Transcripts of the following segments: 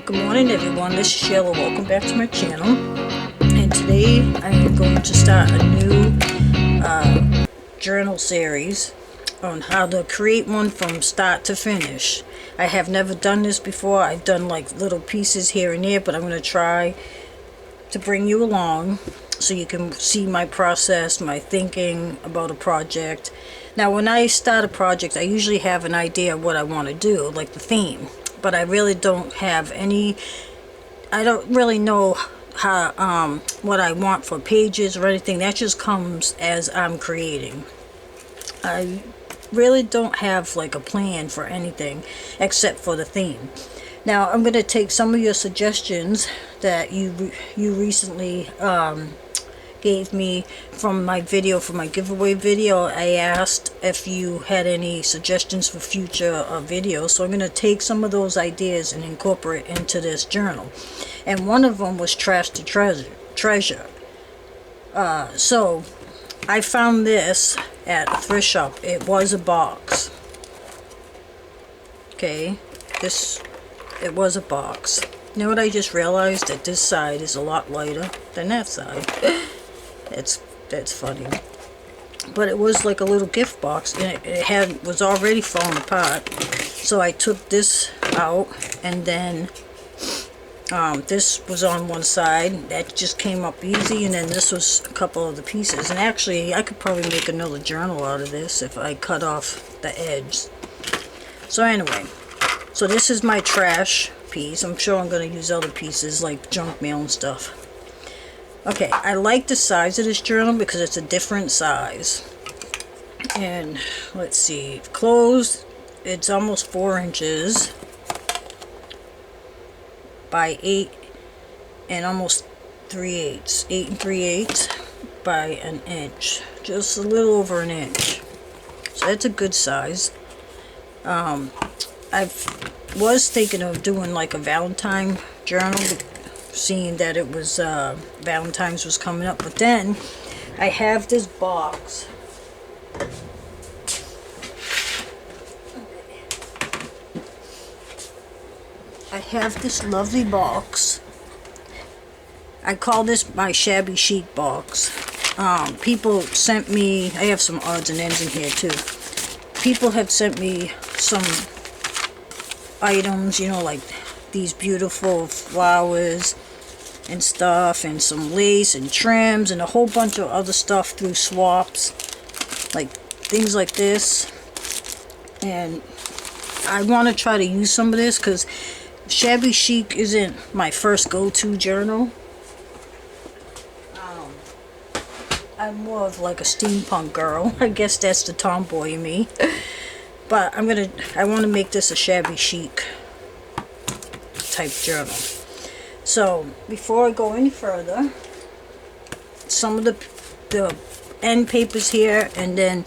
Good morning everyone, this is Sheila. Welcome back to my channel. And today I am going to start a new journal series on how to create one from start to finish. I have never done this before. I've done like little pieces here and there, but I'm going to try to bring you along so you can see my process, my thinking about a project. Now when I start a project, I usually have an idea of what I want to do, like the theme. But I really don't have any, I don't really know how, what I want for pages or anything. That just comes as I'm creating. I really don't have like a plan for anything except for the theme. Now I'm going to take some of your suggestions that you recently gave me from my video, for my giveaway video. I asked if you had any suggestions for future videos, so I'm going to take some of those ideas and incorporate into this journal. And one of them was trash to treasure. So I found this at a thrift shop. It was a box. Okay, it was a box. You know what I just realized? That this side is a lot lighter than that side. That's funny. But it was like a little gift box, and it was already falling apart. So I took this out, and then this was on one side. That just came up easy, and then this was a couple of the pieces. And actually, I could probably make another journal out of this if I cut off the edge. So anyway, so this is my trash piece. I'm sure I'm going to use other pieces like junk mail and stuff. Okay, I like the size of this journal because it's a different size. And let's see, closed, it's almost 4 inches by 8 and almost 3/8, 8 3/8 by an inch, just a little over an inch. So that's a good size. I was thinking of doing like a Valentine journal, seeing that it was Valentine's was coming up, but then I have this box. I have this lovely box. I call this my shabby chic box. People sent me, I have some odds and ends in here too. People have sent me some items, you know, like these beautiful flowers and stuff, and some lace and trims and a whole bunch of other stuff through swaps, like things like this. And I want to try to use some of this because shabby chic isn't my first go-to journal. I'm more of like a steampunk girl. I guess that's the tomboy in me. But I want to make this a shabby chic type journal. So before I go any further, some of the end papers here, and then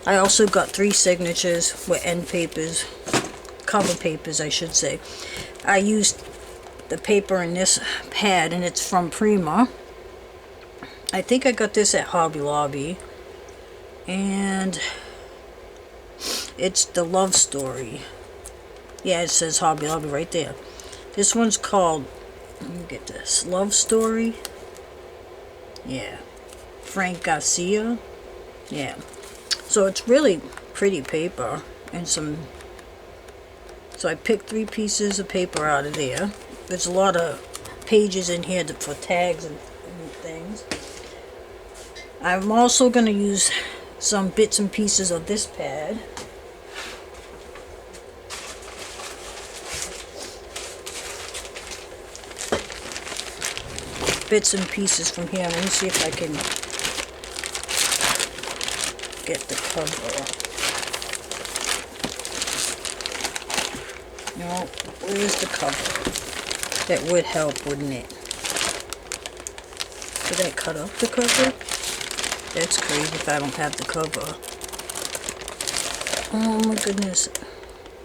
I also got 3 signatures with end papers, cover papers I should say. I used the paper in this pad, and it's from Prima. I think I got this at Hobby Lobby, and it's the love story. Yeah, it says Hobby Lobby right there. This one's called, let me get this, Love Story. Yeah, Frank Garcia. Yeah, so it's really pretty paper, and so I picked 3 pieces of paper out of there. There's a lot of pages in here for tags and things. I'm also going to use some bits and pieces of this pad. Bits and pieces from here. Let me see if I can get the cover. No, where's the cover? That would help, wouldn't it? Did I cut off the cover? That's crazy if I don't have the cover. Oh my goodness.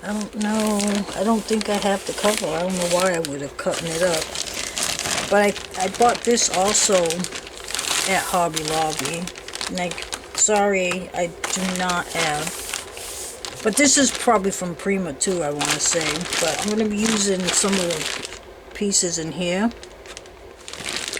I don't know. I don't think I have the cover. I don't know why I would have cut it up. But I bought this also at Hobby Lobby. And sorry, I do not have. But this is probably from Prima too, I want to say. But I'm going to be using some of the pieces in here.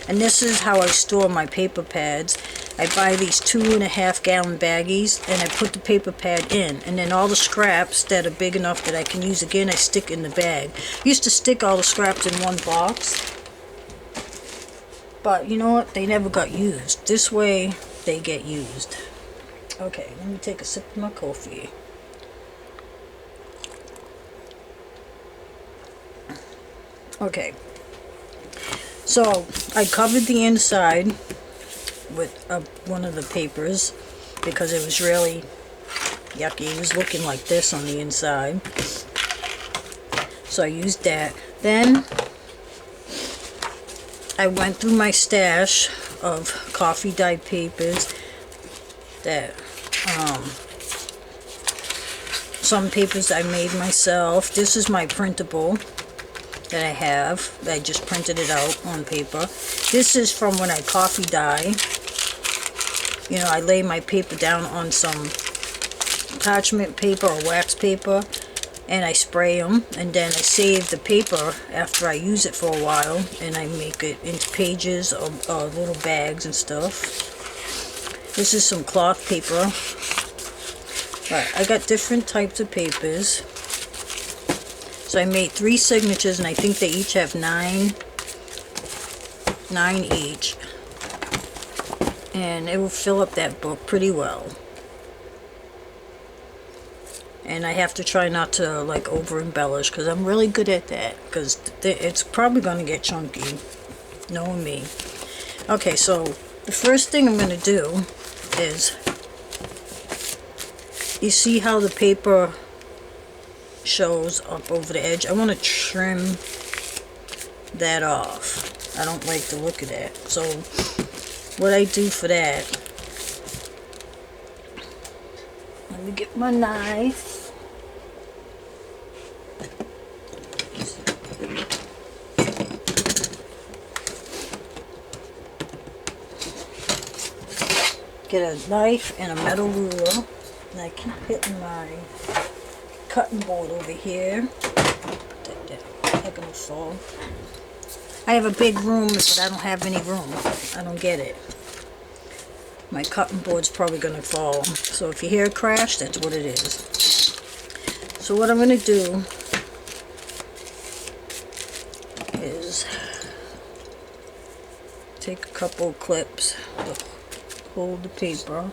And this is how I store my paper pads. I buy these 2.5 gallon baggies and I put the paper pad in, and then all the scraps that are big enough that I can use again, I stick in the bag. I used to stick all the scraps in one box, but you know what, they never got used. This way they get used. Okay, let me take a sip of my coffee. Okay, so I covered the inside with one of the papers because it was really yucky. It was looking like this on the inside, so I used that. Then I went through my stash of coffee dyed papers that some papers I made myself. This is my printable that I have. I just printed it out on paper. This is from when I coffee dye. You know, I lay my paper down on some parchment paper or wax paper and I spray them, and then I save the paper after I use it for a while, and I make it into pages or little bags and stuff. This is some cloth paper. But I got different types of papers. So I made 3 signatures, and I think they each have 9 each. And it will fill up that book pretty well. And I have to try not to like over embellish, because I'm really good at that, because it's probably going to get chunky, knowing me. Okay, so the first thing I'm going to do is, you see how the paper shows up over the edge? I want to trim that off. I don't like the look of that. So what I do for that, let me get my knife. Get a knife and a metal ruler, and I keep hitting my cutting board over here. Not gonna fall. I have a big room, but I don't have any room. I don't get it. My cutting board's probably gonna fall. So if you hear a crash, that's what it is. So what I'm gonna do is take a couple of clips to hold the paper.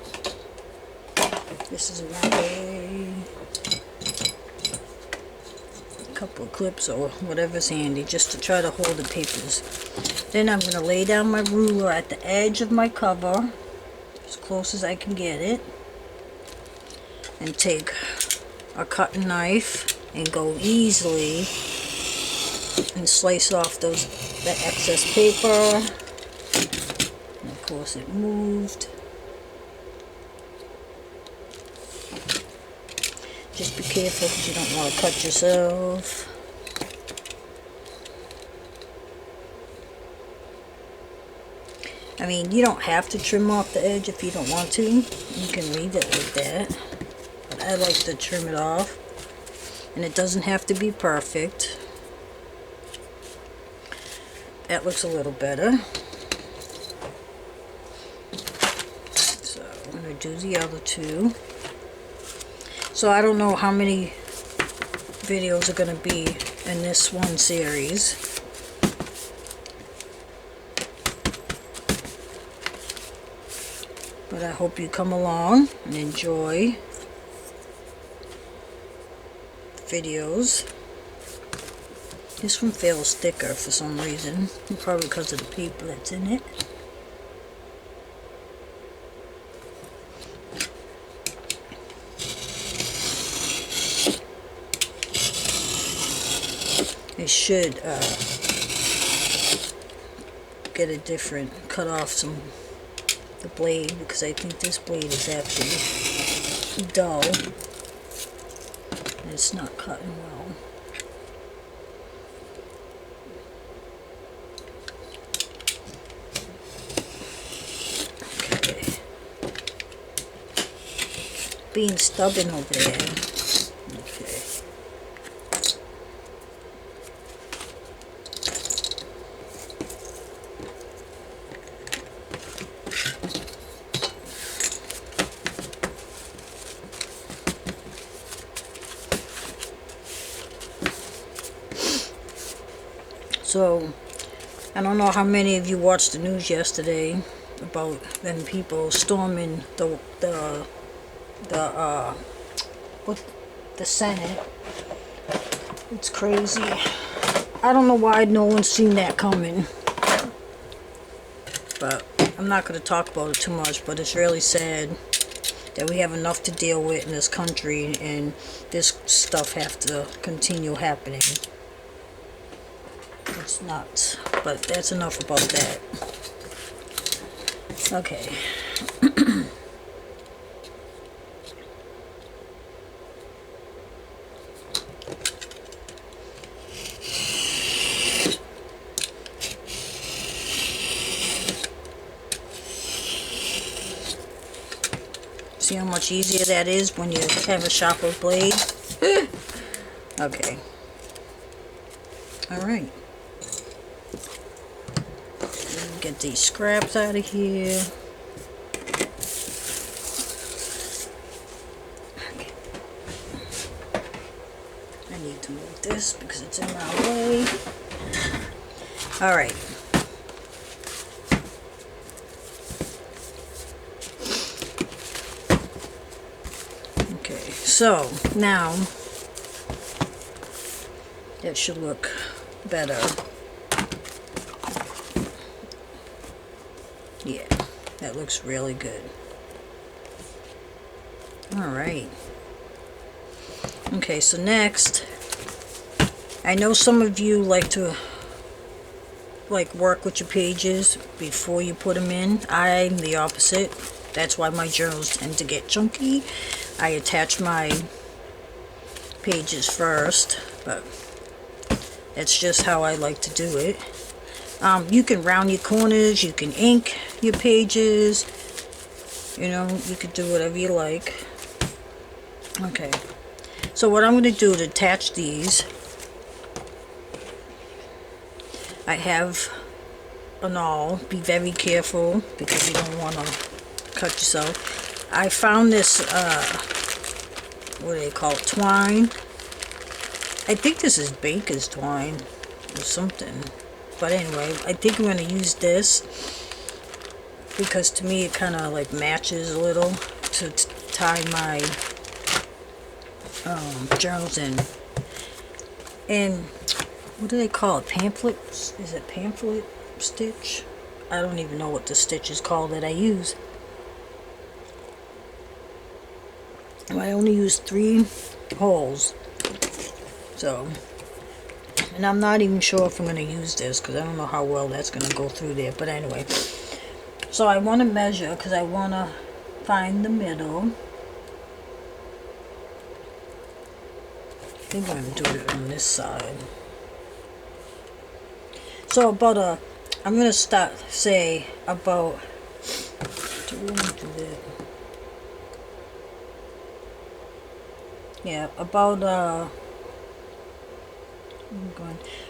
This is my couple of clips or whatever's handy, just to try to hold the papers. Then I'm going to lay down my ruler at the edge of my cover, as close as I can get it, and take a cutting knife and go easily and slice off the excess paper. And of course it moved. Just be careful, because you don't want to cut yourself. I mean, you don't have to trim off the edge if you don't want to. You can leave it like that. But I like to trim it off. And it doesn't have to be perfect. That looks a little better. So I'm going to do the other two. So I don't know how many videos are going to be in this one series. But I hope you come along and enjoy the videos. This one feels thicker for some reason, probably because of the paper that's in it. I should get a different, cut off the blade, because I think this blade is actually dull and it's not cutting well. Okay. Being stubborn over there. Okay. So I don't know how many of you watched the news yesterday about them people storming the what the Senate. It's crazy. I don't know why no one's seen that coming, but I'm not going to talk about it too much. But it's really sad that we have enough to deal with in this country, and this stuff have to continue happening. It's nuts, but that's enough about that. Okay. See how much easier that is when you have a sharper blade? Okay. Alright. Get these scraps out of here. Okay. I need to move this because it's in my way. Alright. Okay, so now that should look better. Yeah, that looks really good. Alright. Okay, so next, I know some of you like to work with your pages before you put them in. I'm the opposite. That's why my journals tend to get chunky. I attach my pages first, but that's just how I like to do it. You can round your corners, you can ink your pages, you know, you could do whatever you like. Okay, so what I'm going to do to attach these, I have an awl. Be very careful because you don't want to cut yourself. I found this, what do they call it, twine. I think this is baker's twine or something. But anyway, I think I'm going to use this because to me it kind of like matches a little to tie my journals in. And what do they call it? Pamphlet? Is it pamphlet stitch? I don't even know what the stitch is called that I use. I only use 3 holes. So, and I'm not even sure if I'm going to use this because I don't know how well that's going to go through there. But anyway, so I want to measure because I want to find the middle. I think I'm going to do it on this side. So about I'm going to start, say, about, do we want to do that? Yeah, about, I'm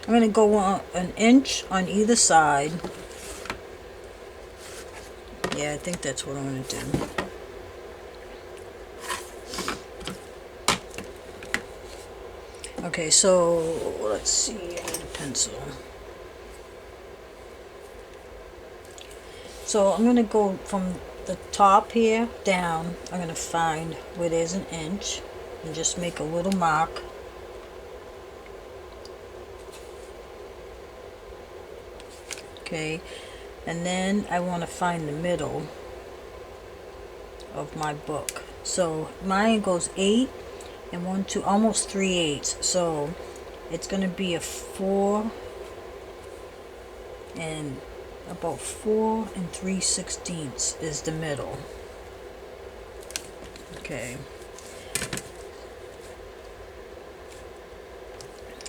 going to go on 1 inch on either side. Yeah, I think that's what I'm going to do. Okay, so let's see, I need a pencil. So I'm going to go from the top here down. I'm going to find where there's 1 inch and just make a little mark. Okay, and then I want to find the middle of my book. So mine goes 8 and 1, 2, almost 3/8. So it's going to be a 4 and about 4 3/16 is the middle. Okay.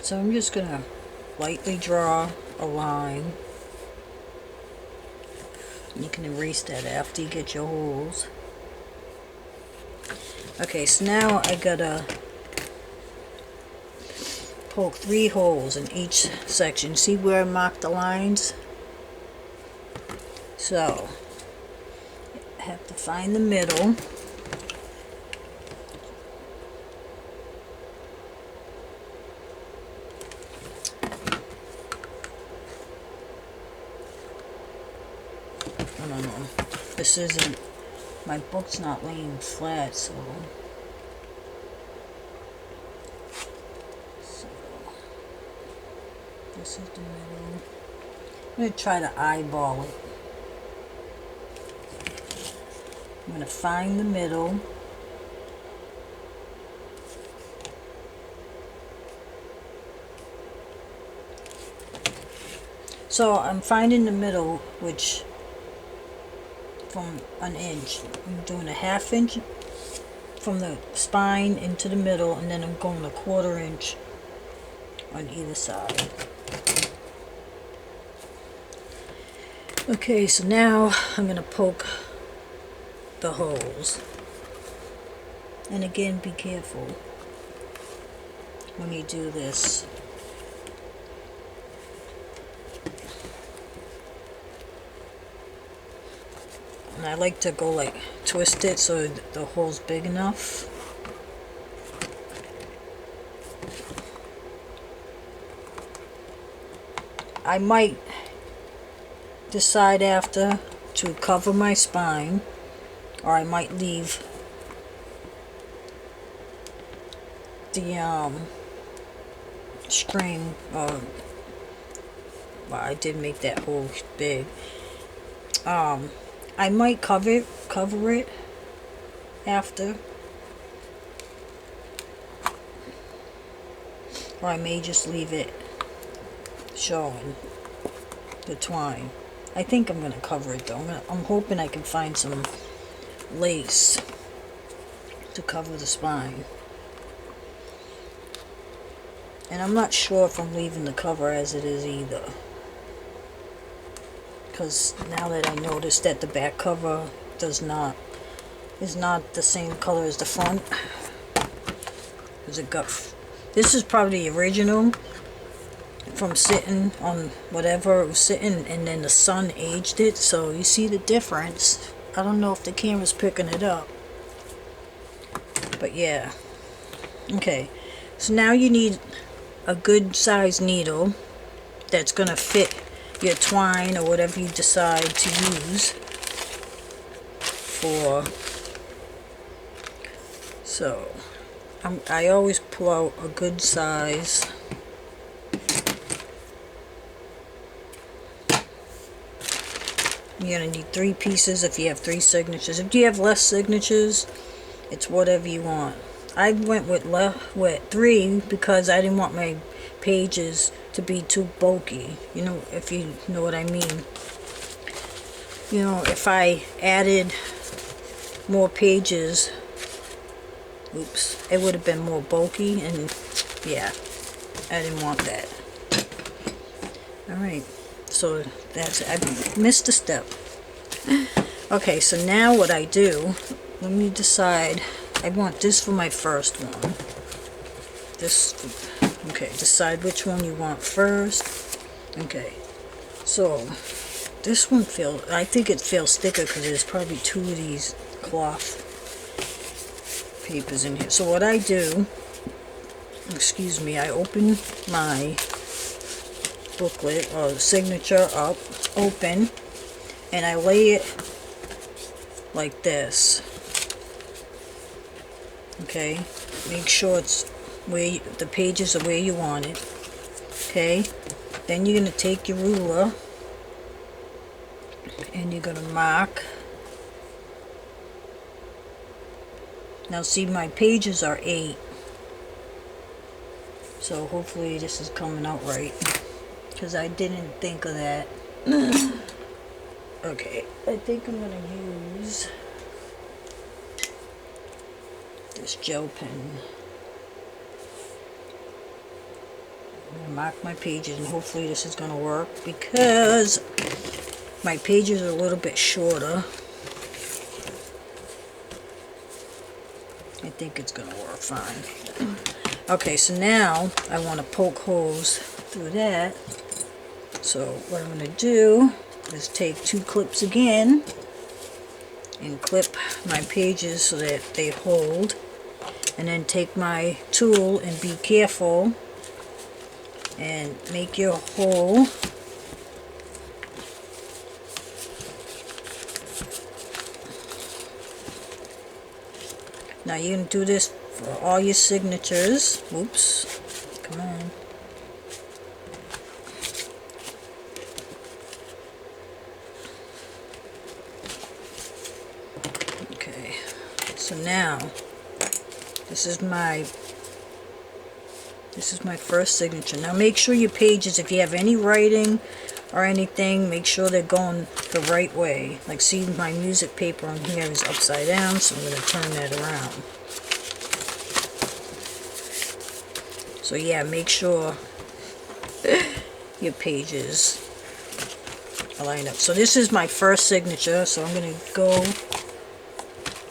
So I'm just going to lightly draw a line. You can erase that after you get your holes. Okay, so now I gotta poke 3 holes in each section. See where I marked the lines? So I have to find the middle. this isn't, my book's not laying flat, so this is the middle. I'm going to try to eyeball it. I'm going to find the middle. So I'm finding the middle, which from an inch. I'm doing a 1/2 inch from the spine into the middle, and then I'm going a 1/4 inch on either side. Okay, so now I'm going to poke the holes. And again, be careful when you do this. And I like to go like twist it so the hole's big enough. I might decide after to cover my spine, or I might leave the string, well, I did make that hole big. I might cover it after, or I may just leave it showing the twine. I think I'm gonna cover it though. I'm hoping I can find some lace to cover the spine. And I'm not sure if I'm leaving the cover as it is either, because now that I noticed that the back cover is not the same color as the front. This is probably the original from sitting on whatever it was sitting, and then the sun aged it, so you see the difference. I don't know if the camera's picking it up, but yeah. Okay, so now you need a good size needle that's gonna fit your twine or whatever you decide to use for. So I always pull out a good size. You're gonna need 3 pieces if you have 3 signatures. If you have less signatures, it's whatever you want. I went with 3 because I didn't want my pages to be too bulky, you know, if you know what I mean. You know, if I added more pages, oops, it would have been more bulky, and yeah, I didn't want that. Alright, so that's it. I missed a step. Okay, so now what I do, let me decide. I want this for my first one. Okay, decide which one you want first. Okay, so this one I think it feels thicker because there's probably 2 of these cloth papers in here. So what I do, excuse me, I open my booklet or signature up, open, and I lay it like this. Okay, make sure it's where the pages are where you want it. Okay, then you're going to take your ruler and you're going to mark. Now see, my pages are 8, so hopefully this is coming out right, because I didn't think of that. Okay, I think I'm going to use this gel pen. I'm going to mark my pages, and hopefully this is going to work, because my pages are a little bit shorter. I think it's going to work fine. Okay, so now I want to poke holes through that. So what I'm going to do is take 2 clips again and clip my pages so that they hold, and then take my tool and be careful and make your hole Now you can do this for all your signatures. Oops. Come on. Okay. So now, this is my first signature. Now make sure your pages, if you have any writing or anything, make sure they're going the right way. Like, see, my music paper on here is upside down, so I'm going to turn that around. So yeah, make sure your pages are lined up. So this is my first signature, so I'm going to go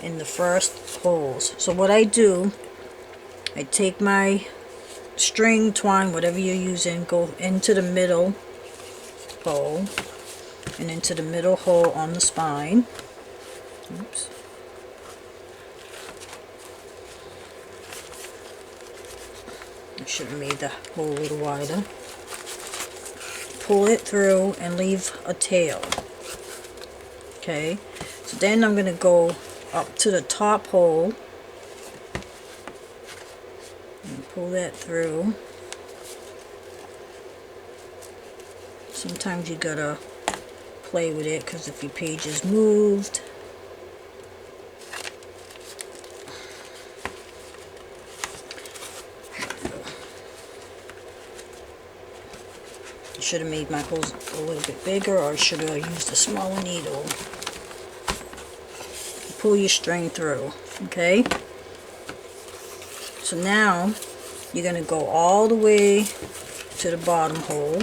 in the first holes. So what I do, I take my string, twine, whatever you're using, go into the middle hole and into the middle hole on the spine. Oops. I should have made the hole a little wider. Pull it through and leave a tail. Okay, so then I'm going to go up to the top hole and pull that through. Sometimes you gotta play with it, because if your page is moved, I should have made my holes a little bit bigger, or I should have used a smaller needle. Pull your string through, okay? So now you're going to go all the way to the bottom hole.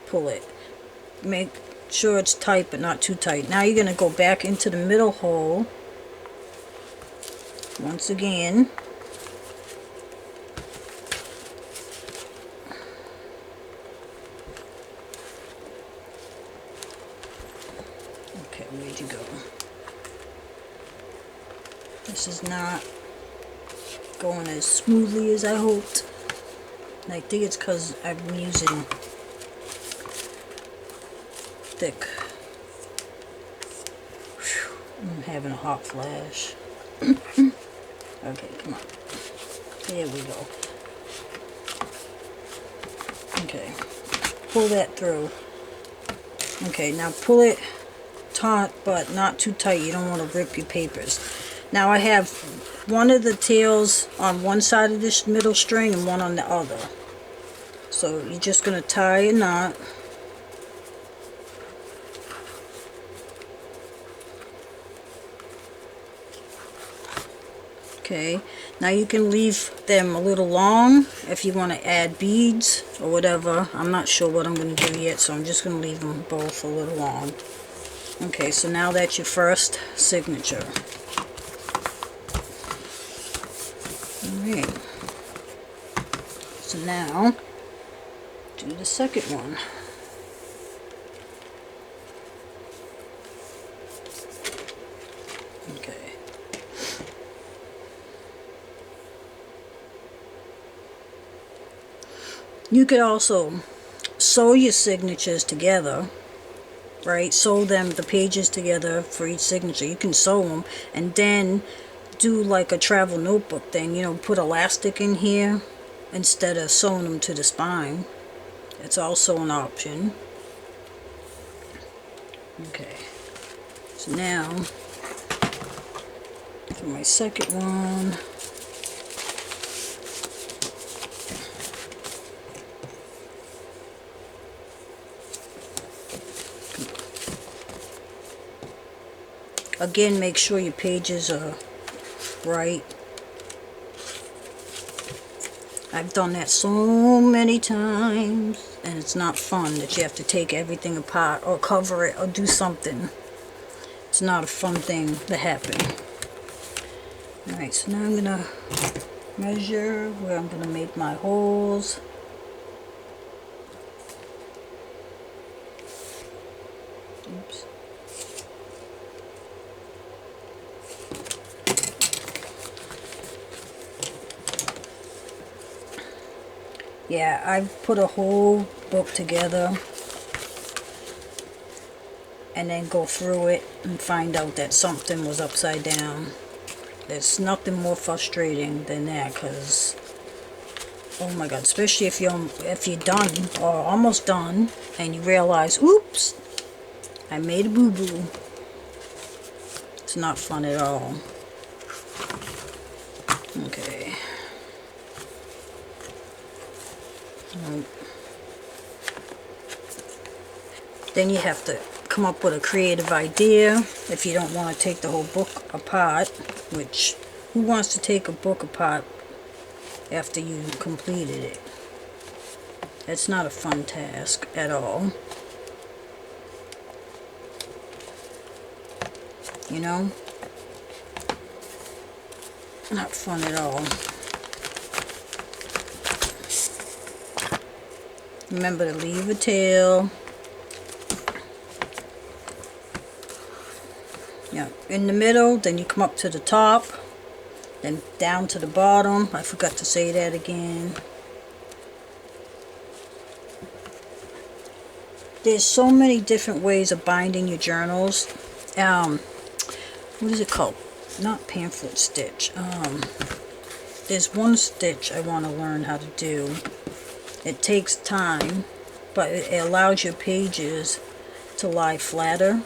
Pull it. Make sure it's tight, but not too tight. Now you're going to go back into the middle hole once again. Okay, where'd you go? This is not going as smoothly as I hoped. And I think it's because I'm using thick. Whew, I'm having a hot flash. Okay, come on. There we go. Okay, pull that through. Okay, now pull it taut, but not too tight. You don't want to rip your papers. Now I have one of the tails on one side of this middle string and one on the other. So you're just going to tie a knot. Okay, now you can leave them a little long if you want to add beads or whatever. I'm not sure what I'm going to do yet, so I'm just going to leave them both a little long. Okay, so now that's your first signature. Alright, so now do the second one. Okay. You could also sew your signatures together, right? Sew them, the pages together for each signature. You can sew them and then do like a travel notebook thing, you know, put elastic in here instead of sewing them to the spine. It's also an option. Okay, so now for my second one, again, make sure your pages are right. I've done that so many times, and it's not fun that you have to take everything apart or cover it or do something. It's not a fun thing to happen. Alright, so now I'm going to measure where I'm going to make my holes. Oops. Yeah, I've put a whole book together and then go through it and find out that something was upside down. There's nothing more frustrating than that, because oh my god, especially if you're done or almost done and you realize, oops, I made a boo-boo. It's not fun at all. Okay. Then you have to come up with a creative idea if you don't want to take the whole book apart, which, who wants to take a book apart after you completed it? It's not a fun task at all. You know? Not fun at all. Remember to leave a tail. Yeah, in the middle, then you come up to the top, then down to the bottom. I forgot to say that again. There's so many different ways of binding your journals. What is it called? Not pamphlet stitch. There's one stitch I want to learn how to do. It takes time, but it allows your pages to lie flatter.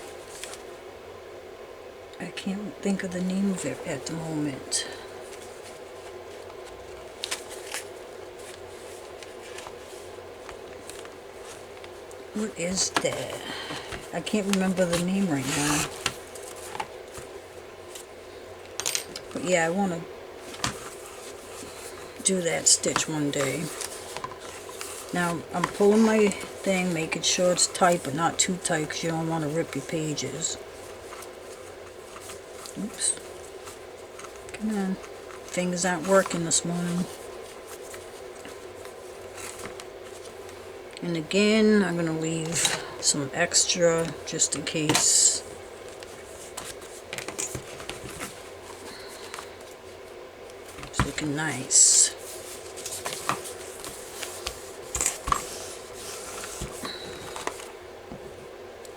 I can't think of the name of it at the moment. What is that? I can't remember the name right now. But yeah, I want to do that stitch one day. Now, I'm pulling my thing, making sure it's tight, but not too tight, because you don't want to rip your pages. Oops. Come on. Fingers aren't working this morning. And again, I'm going to leave some extra just in case. It's looking nice.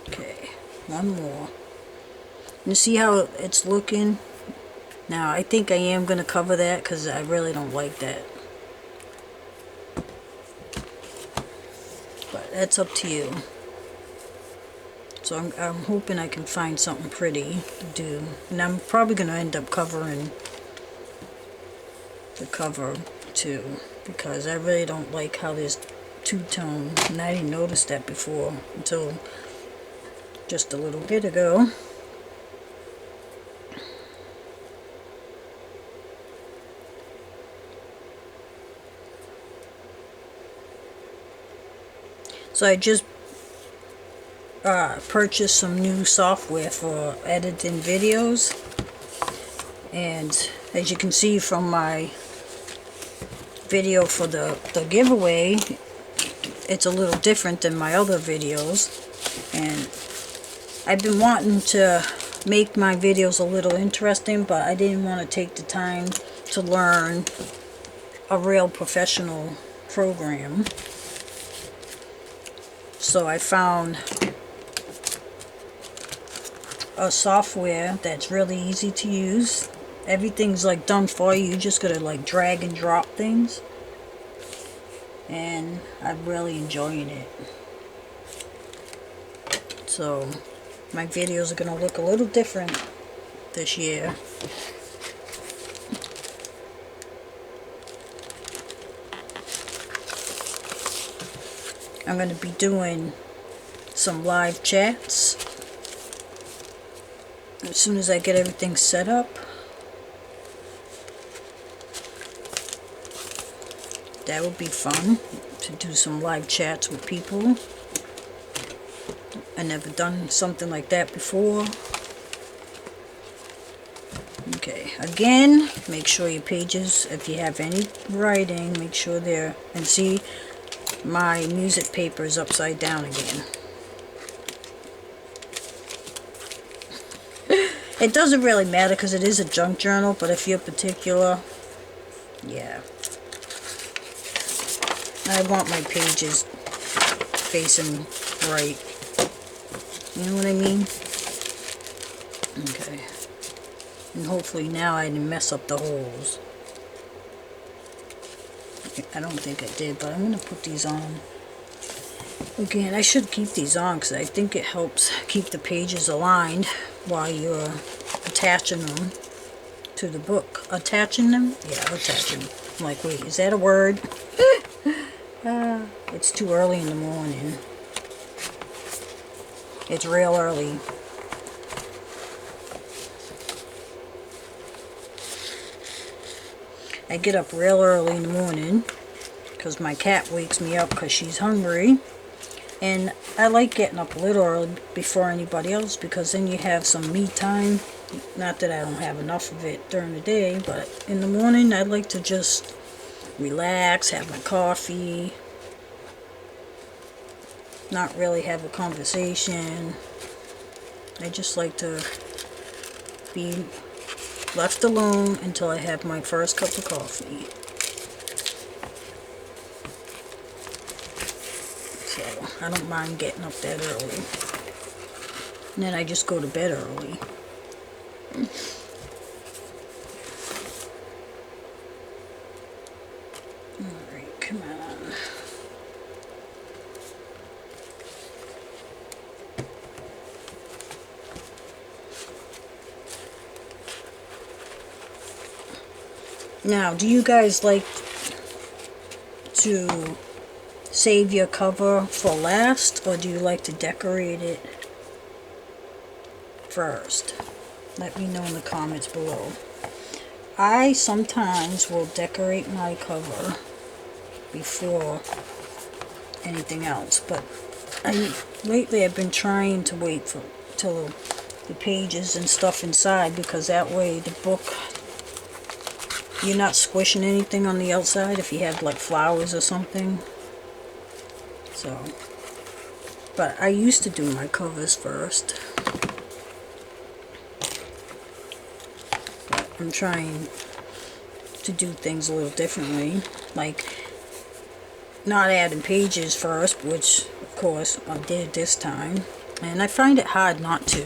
Okay, one more. You see how it's looking? Now, I think I am going to cover that because I really don't like that. But that's up to you. So I'm hoping I can find something pretty to do. And I'm probably going to end up covering the cover too, because I really don't like how there's two-tone. And I didn't notice that before until just a little bit ago. So I just purchased some new software for editing videos, and as you can see from my video for the giveaway, it's a little different than my other videos, and I've been wanting to make my videos a little interesting, but I didn't want to take the time to learn a real professional program. So I found a software that's really easy to use. Everything's like done for you. You just gotta like drag and drop things. And I'm really enjoying it. So my videos are gonna look a little different this year. I'm going to be doing some live chats as soon as I get everything set up. That would be fun to do some live chats with people. I never done something like that before. Okay, again, make sure your pages, if you have any writing, make sure they're, and see, my music paper is upside down again. It doesn't really matter because it is a junk journal, but if you're particular, yeah. I want my pages facing right. You know what I mean? Okay. And hopefully now I didn't mess up the holes. I don't think I did, but I'm going to put these on. Again, I should keep these on because I think it helps keep the pages aligned while you're attaching them to the book. Attaching them? Yeah, attaching them. I'm like, wait, is that a word? It's too early in the morning. It's real early. I get up real early in the morning because my cat wakes me up because she's hungry. And I like getting up a little early before anybody else because then you have some me time. Not that I don't have enough of it during the day, but in the morning I like to just relax, have my coffee, not really have a conversation. I just like to be left alone until I have my first cup of coffee. So I don't mind getting up that early. And then I just go to bed early. Alright, come on. Now, do you guys like to save your cover for last, or do you like to decorate it first? Let me know in the comments below. I sometimes will decorate my cover before anything else, but lately I've been trying to wait till the pages and stuff inside, because that way the book, you're not squishing anything on the outside if you have like flowers or something. So, but I used to do my covers first. But I'm trying to do things a little differently, like not adding pages first, which of course I did this time, and I find it hard not to.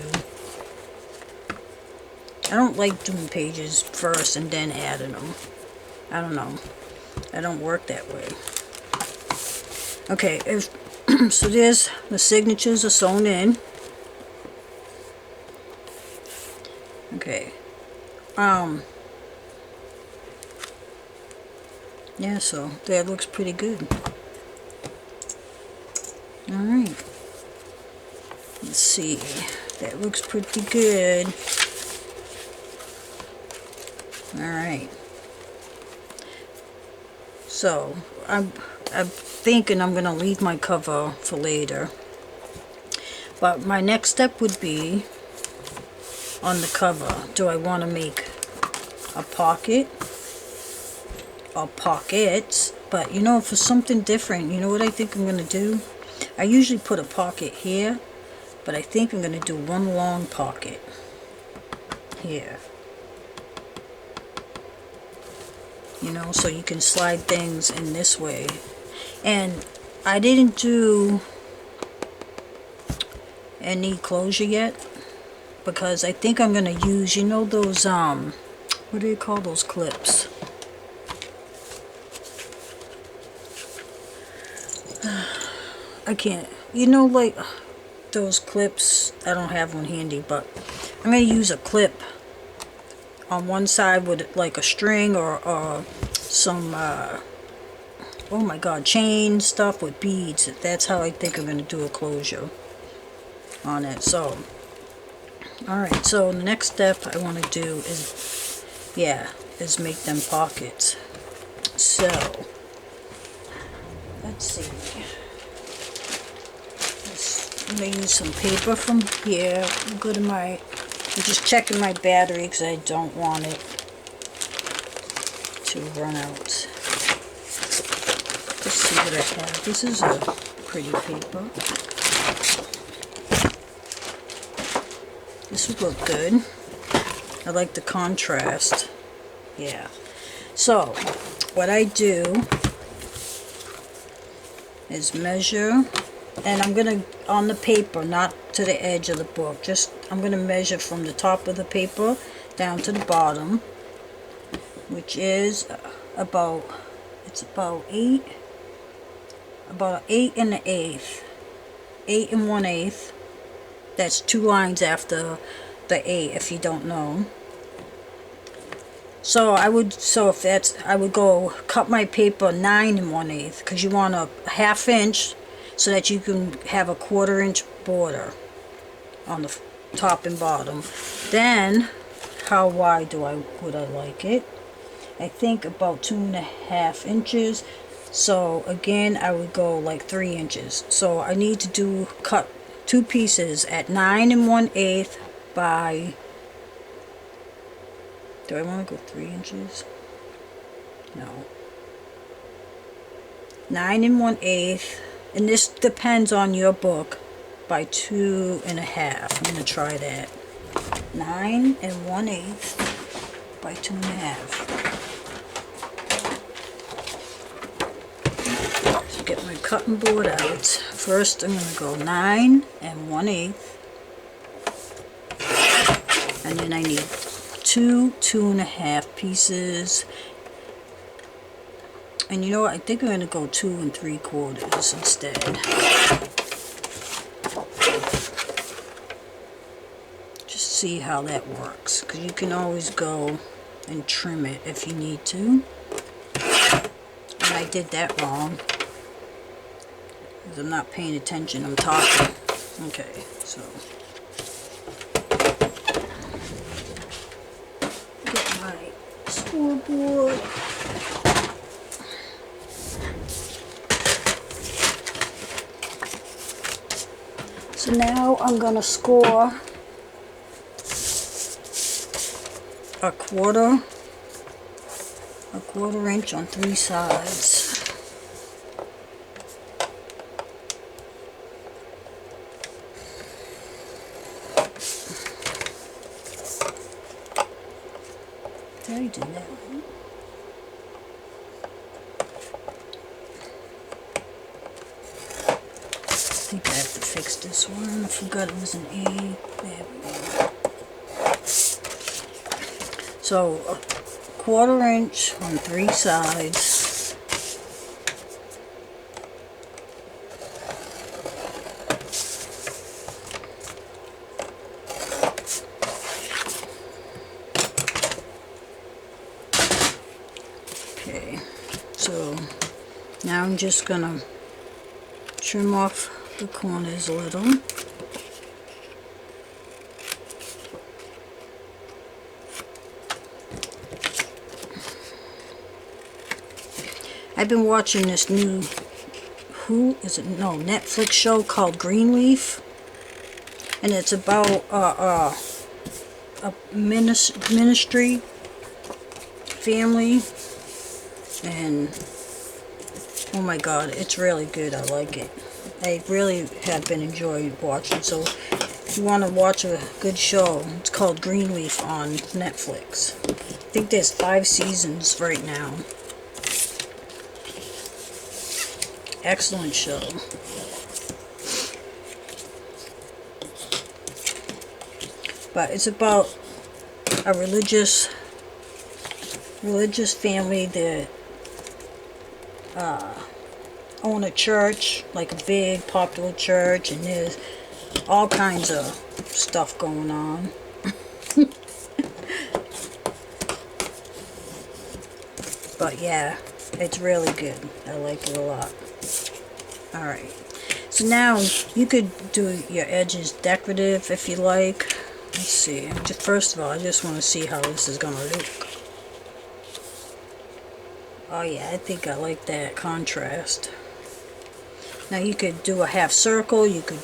I don't like doing pages first and then adding them. I don't know. I don't work that way. Okay, so there's the signatures are sewn in. Okay. Yeah, so that looks pretty good. Alright. Let's see. That looks pretty good. Alright. So, I'm thinking I'm going to leave my cover for later. But my next step would be on the cover. Do I want to make a pocket or pockets? But you know, for something different, you know what I think I'm going to do? I usually put a pocket here, but I think I'm going to do one long pocket here. You know, so you can slide things in this way. And I didn't do any closure yet, because I think I'm going to use, you know, those, what do you call those clips? I can't, you know, like those clips, I don't have one handy, but I'm going to use a clip on one side with like a string or some, oh my god, chain stuff with beads. That's how I think I'm going to do a closure on it. So, alright, so the next step I want to do is, yeah, is make them pockets. So, let's see. I'm going to use some paper from here. Go to my, I'm just checking my battery because I don't want it to run out. Let's see what I have. This is a pretty paper. This would look good. I like the contrast. Yeah. So, what I do is measure, and I'm gonna, on the paper, not to the edge of the book, just I'm gonna measure from the top of the paper down to the bottom, which is about, it's about 8 and an eighth, 8 and 1/8. That's 2 lines after the 8, if you don't know. So I would go cut my paper 9 and 1/8, because you want a 1/2 inch so that you can have a 1/4 inch border on the top and bottom. Then, how wide would I like it? I think about 2.5 inches. So again, I would go like 3 inches. So I need to cut 2 pieces at 9 and 1/8 by, do I want to go 3 inches? No. 9 and 1/8, and this depends on your book, by 2.5. I'm going to try that. 9 and 1/8 by 2.5. So get my cutting board out. First I'm going to go 9 and 1/8, and then I need 2.5 pieces. And you know what, I think I'm going to go 2 3/4 instead. Just see how that works, because you can always go and trim it if you need to. And I did that wrong, because I'm not paying attention, I'm talking. Okay, so get my scoreboard. So now I'm going to score a quarter inch on 3 sides. Did I do that one? I think I have to fix this one. I forgot it was an A. There we go. So a 1/4 inch on 3 sides. Okay, so now I'm just gonna trim off the corners a little. I've been watching this new, Netflix show called Greenleaf, and it's about a ministry family, and oh my god, it's really good. I like it. I really have been enjoying watching. So if you want to watch a good show, it's called Greenleaf on Netflix. I think there's 5 seasons right now. Excellent show. But it's about a religious family that own a church, like a big popular church, and there's all kinds of stuff going on. But yeah, it's really good. I like it a lot. Alright, so now you could do your edges decorative if you like. Let's see, first of all, I just want to see how this is going to look. Oh yeah, I think I like that contrast. Now you could do a half circle, you could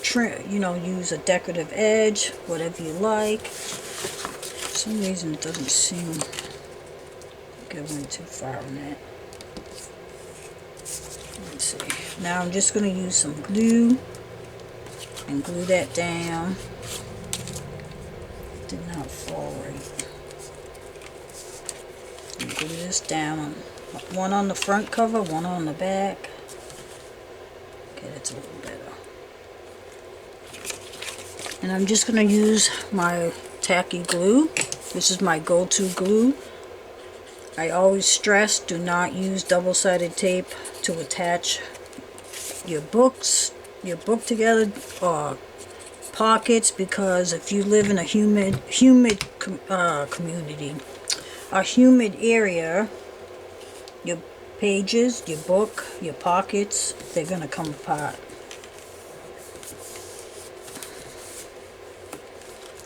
trim, use a decorative edge, whatever you like. For some reason it doesn't seem like I went too far on that. Let's see. Now I'm just going to use some glue and glue that down. It did not fall right. And glue this down. One on the front cover, one on the back. Yeah, that's a little better. And I'm just going to use my tacky glue. This is my go-to glue. I always stress, do not use double-sided tape to attach your books, your book together, or pockets, because if you live in a humid community, a humid area, your pages, your book, your pockets, they're going to come apart.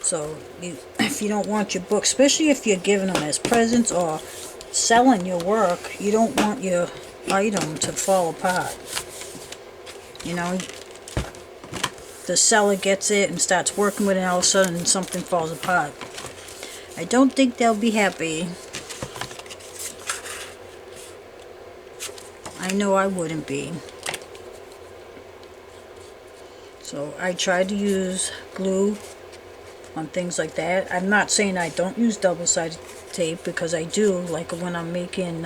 So if you don't want your book, especially if you're giving them as presents or selling your work, you don't want your item to fall apart. You know, the seller gets it and starts working with it, and all of a sudden something falls apart. I don't think they'll be happy. I know I wouldn't be. So I try to use glue on things like that. I'm not saying I don't use double-sided tape, because I do. Like when I'm making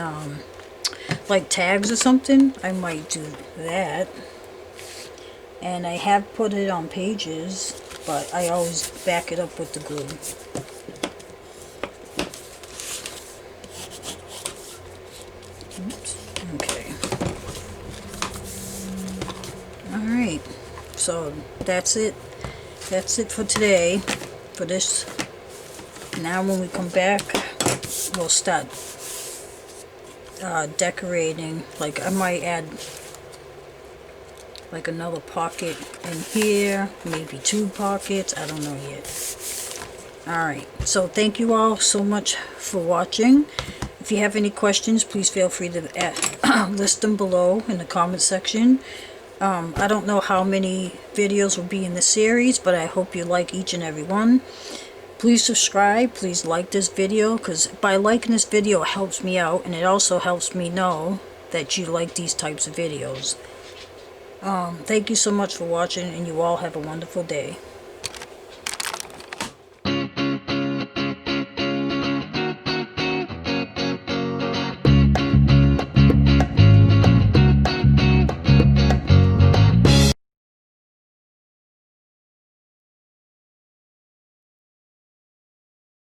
like tags or something, I might do that. And I have put it on pages, but I always back it up with the glue. Oops. Okay. Alright, so that's it. That's it for today, for this. Now when we come back, we'll start decorating. Like I might add like another pocket in here, maybe 2 pockets, I don't know yet. Alright, so thank you all so much for watching. If you have any questions, please feel free to list them below in the comment section. I don't know how many videos will be in this series, but I hope you like each and every one. Please subscribe, please like this video, because by liking this video it helps me out, and it also helps me know that you like these types of videos. Thank you so much for watching, and you all have a wonderful day.